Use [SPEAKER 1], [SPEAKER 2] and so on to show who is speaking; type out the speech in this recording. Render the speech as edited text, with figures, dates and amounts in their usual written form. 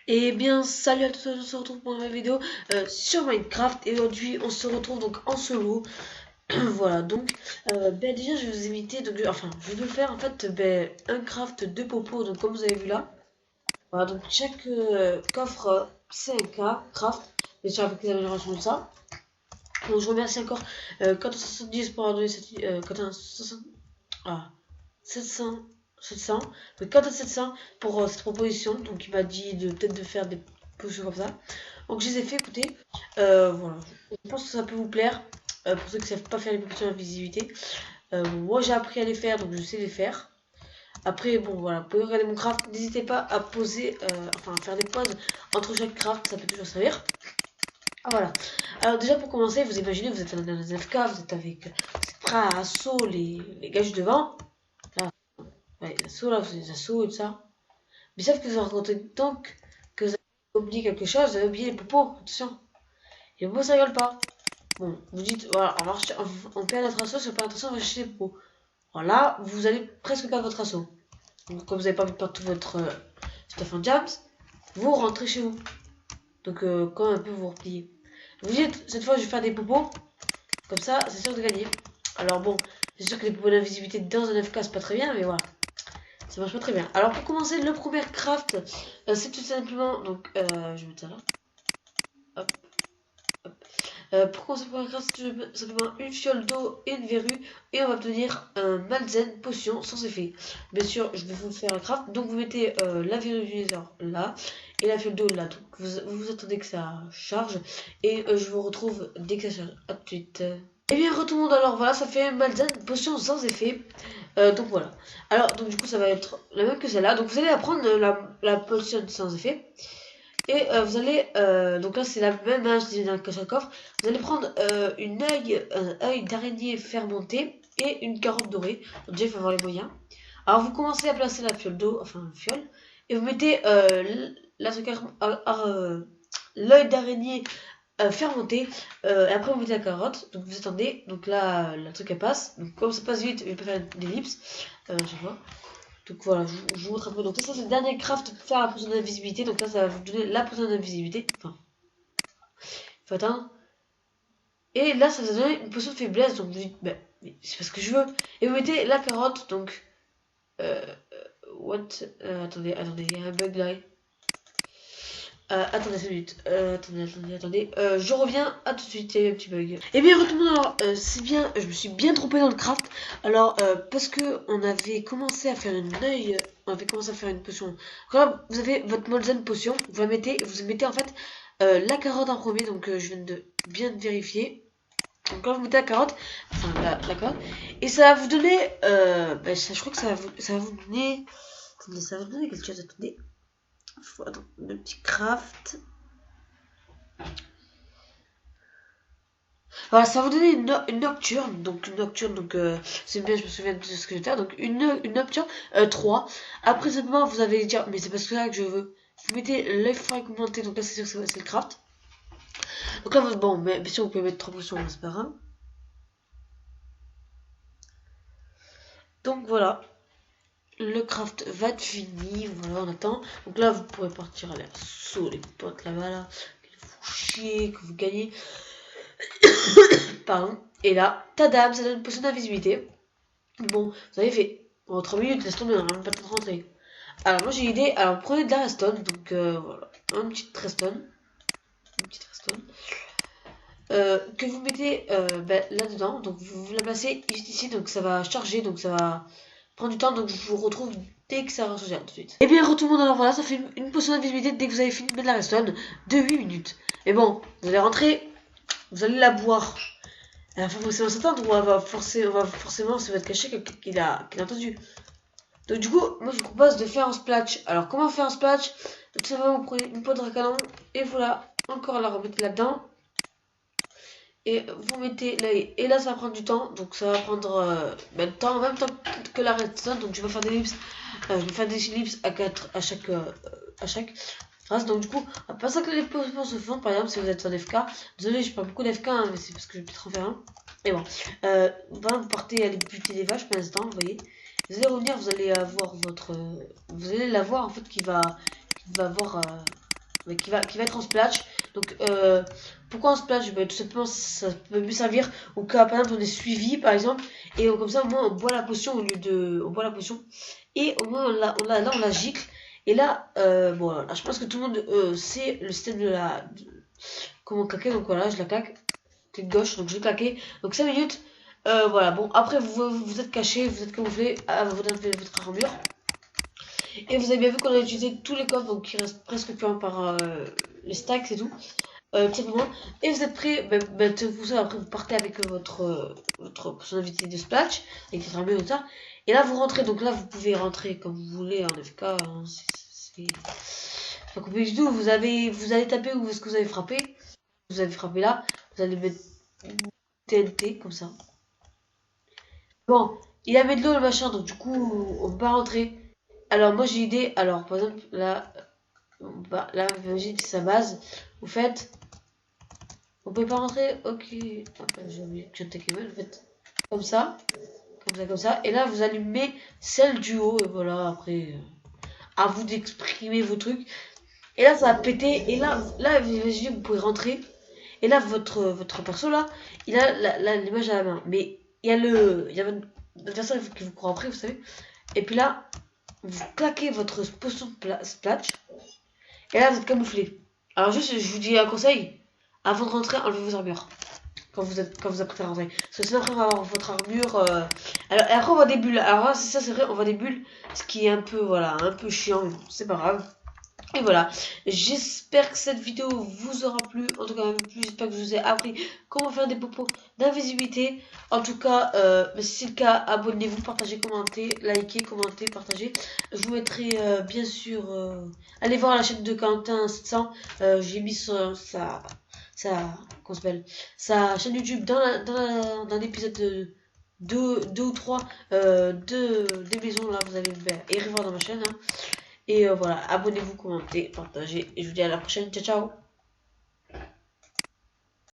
[SPEAKER 1] Et bien salut à tous, on se retrouve pour une nouvelle vidéo sur Minecraft et aujourd'hui on se retrouve donc en solo. Voilà donc déjà je vais vous inviter donc je vais vous faire en fait un craft de popo donc comme vous avez vu là. Voilà donc chaque coffre c'est un cas craft bien sûr avec les améliorations de ça. Donc je remercie encore Quentin70 pour avoir donné cette Quentin 60 ah 700 700 donc Quentin 700 pour cette proposition donc il m'a dit de peut-être de faire des potions comme ça. Donc je les ai fait, écoutez, voilà, je pense que ça peut vous plaire, pour ceux qui ne savent pas faire les potions d'invisibilité. Moi j'ai appris à les faire, donc je sais les faire. Après, bon voilà, vous pouvez regarder mon craft, n'hésitez pas à poser, à faire des pauses entre chaque craft, ça peut toujours servir. Ah voilà, alors déjà pour commencer, vous imaginez, vous êtes dans un FK, vous êtes prêt à assaut les gars juste devant. Là, ouais, les assauts là, vous avez des assauts et tout ça. Mais sauf que vous avez rencontré donc que vous avez oublié quelque chose, vous avez oublié les popos, attention. Les popos ça rigole pas. Bon, vous dites, voilà, on perd notre assaut, si on perd notre assaut, on va chercher les pots. Alors là, vous allez presque perdre votre assaut. Donc, comme vous n'avez pas envie de perdre tout votre stuff en jams, vous rentrez chez vous. Donc, quand un peu vous repliez. Vous dites, cette fois, je vais faire des popos. Comme ça, c'est sûr de gagner. Alors, bon, c'est sûr que les popos d'invisibilité dans un FK, c'est pas très bien, mais voilà. Ça marche pas très bien. Alors, pour commencer, le premier craft, c'est tout simplement. Donc, je vais mettre ça là. Hop. Pour commencer pour un craft, c'est simplement une fiole d'eau et une verrue. Et on va obtenir un Malzen potion sans effet. Bien sûr, je vais vous faire un craft. Donc vous mettez la verrue du nether là. Et la fiole d'eau là. Donc vous attendez que ça charge. Et je vous retrouve dès que ça charge. A tout de suite. Et bien re tout le monde, alors voilà, ça fait un Malzen potion sans effet. Donc voilà. Alors donc du coup ça va être la même que celle-là. Donc vous allez apprendre la potion sans effet. Et vous allez, donc là c'est la même âge que chaque coffre. Vous allez prendre un œil d'araignée fermenté et une carotte dorée. Donc déjà il faut avoir les moyens. Alors vous commencez à placer la fiole d'eau, enfin une fiole, et vous mettez l'œil d'araignée fermenté. Et après vous mettez la carotte. Donc vous attendez. Donc là la truc elle passe. Donc comme ça passe vite, je vais pas faire d'ellipse chaque fois. Donc voilà, je vous montre un peu. Donc ça c'est le dernier craft pour faire la potion d'invisibilité. Donc là ça va vous donner la potion d'invisibilité. Enfin, il faut atteindre. Et là ça va vous donner une potion de faiblesse. Donc vous dites, bah, c'est pas ce que je veux. Et vous mettez la carotte. Donc, what attendez, il y a un bug là. Attendez 5 minutes. Attendez. Je reviens à tout de suite, il y a eu un petit bug. Et bien, retournons alors, c'est bien, je me suis bien trompé dans le craft. Alors, parce que on avait commencé à faire on avait commencé à faire une potion. Quand vous avez votre Molzen potion, vous mettez en fait la carotte en premier, donc je viens de bien vérifier. Donc quand vous mettez la carotte, enfin la carotte, et ça va vous donner, je crois que ça va vous donner, attendez, ça va vous donner quelque chose, attendez. Attends, le petit craft. Voilà, ça va vous donner une nocturne. Donc, c'est bien, je me souviens de ce que je vais faire. Donc, une nocturne 3. Après, simplement, vous allez dire, mais c'est pas ça que je veux. Vous mettez l'œil fragmenté. Donc là, c'est sûr que c'est le craft. Donc là, bon, mais bien sûr, vous pouvez mettre 3 potions, c'est pas grave. Donc voilà. Le craft va être fini. Voilà, on attend. Donc là, vous pourrez partir à l'assaut, les potes là-bas, là. Que vous chiez, que vous gagnez. Pardon. Et là, tadam, ça donne une potion d'invisibilité. Bon, vous avez fait. En 3 minutes, laisse tomber, on n'a même pas le temps de rentrer. Alors, moi j'ai une idée. Alors, prenez de la redstone. Donc, voilà. Un petit redstone. Une petite redstone. Que vous mettez là-dedans. Donc, vous la placez juste ici. Donc, ça va charger. Donc, ça va prendre du temps. Donc, je vous retrouve dès que ça va charger. Tout de suite. Et bien, retour alors voilà. Ça fait une potion d'invisibilité dès que vous avez fini de mettre la redstone. De 8 minutes. Et bon, vous allez rentrer. Vous allez la boire. À la fin, forcément s'attendre, on va forcément se mettre caché qu'il a entendu. Donc du coup, moi je vous propose de faire un splash. Alors comment faire un splash? Tout simplement, vous prenez une poudre à canon et voilà, encore la remettez là-dedans. Et vous mettez l'œil. Et là, ça va prendre du temps. Donc ça va prendre en même temps que la redstone. Donc je vais faire des ellipses. Je vais faire des ellipses à chaque phrase. Donc du coup, pas ça que les potions se font. Par exemple, si vous êtes en FK. Désolé, je parle beaucoup d'FK, hein, mais c'est parce que je vais peut-être en faire un. Et bon, vous partez aller buter des vaches pour l'instant, vous voyez. Vous allez revenir, vous allez avoir votre, vous allez la voir en fait qui va avoir mais qui va être en splash. Donc pourquoi en splash? Ben, tout simplement ça peut mieux servir au cas par exemple on est suivi par exemple, et comme ça au moins on boit la potion au lieu de on boit la potion, et au moins là on la gicle. Et là bon là, je pense que tout le monde sait le système de la comment claquer. Donc voilà, je la claque, clic gauche, donc je vais claquer, donc 5 minutes. Voilà, bon après vous êtes caché, vous êtes camouflé à votre armure. Et vous avez bien vu qu'on a utilisé tous les coffres, donc il reste presque plus un par les stacks et tout, tout simplement. Et vous êtes prêts, pour ça, après vous partez avec votre personnalité de splash, avec votre armure et ça. Et là vous rentrez, donc là vous pouvez rentrer comme vous voulez en FK, hein, c'est pas compliqué du tout. Vous allez taper où est-ce que vous avez frappé. Vous avez frappé là, vous allez mettre TNT comme ça. Bon, il avait de l'eau le machin, donc du coup on peut pas rentrer. Alors moi j'ai une idée, alors par exemple là, là j'ai sa base, vous faites, on peut pas rentrer, ok, enfin, j'ai oublié que je en fait, comme ça, comme ça, et là vous allumez celle du haut, et voilà, après, à vous d'exprimer vos trucs, et là ça va péter, et là vous pouvez rentrer, et là votre perso là, il a l'image à la main, mais il y a l'adversaire qui vous court après, vous savez, et puis là, vous claquez votre potion splash, et là vous êtes camouflé. Alors juste, je vous dis un conseil, avant de rentrer, enlevez vos armures. Quand vous apprêtez à rentrer. Parce que sinon après on va avoir votre armure. Alors, et après on voit des bulles. Alors là, c'est vrai, on voit des bulles. Ce qui est un peu, voilà, un peu chiant, mais bon, c'est pas grave. Et voilà, j'espère que cette vidéo vous aura plu, en tout cas même plus, j'espère que je vous ai appris comment faire des popos d'invisibilité. En tout cas, si c'est le cas, abonnez-vous, partagez, commentez, likez, commentez, partagez. Je vous mettrai bien sûr, allez voir la chaîne de Quentin 700, j'ai mis comment s'appelle, sa chaîne YouTube dans l'épisode de 2 ou 3 des maisons, là vous allez et voir dans ma chaîne, hein. Et voilà, abonnez-vous, commentez, partagez. Et je vous dis à la prochaine. Ciao, ciao.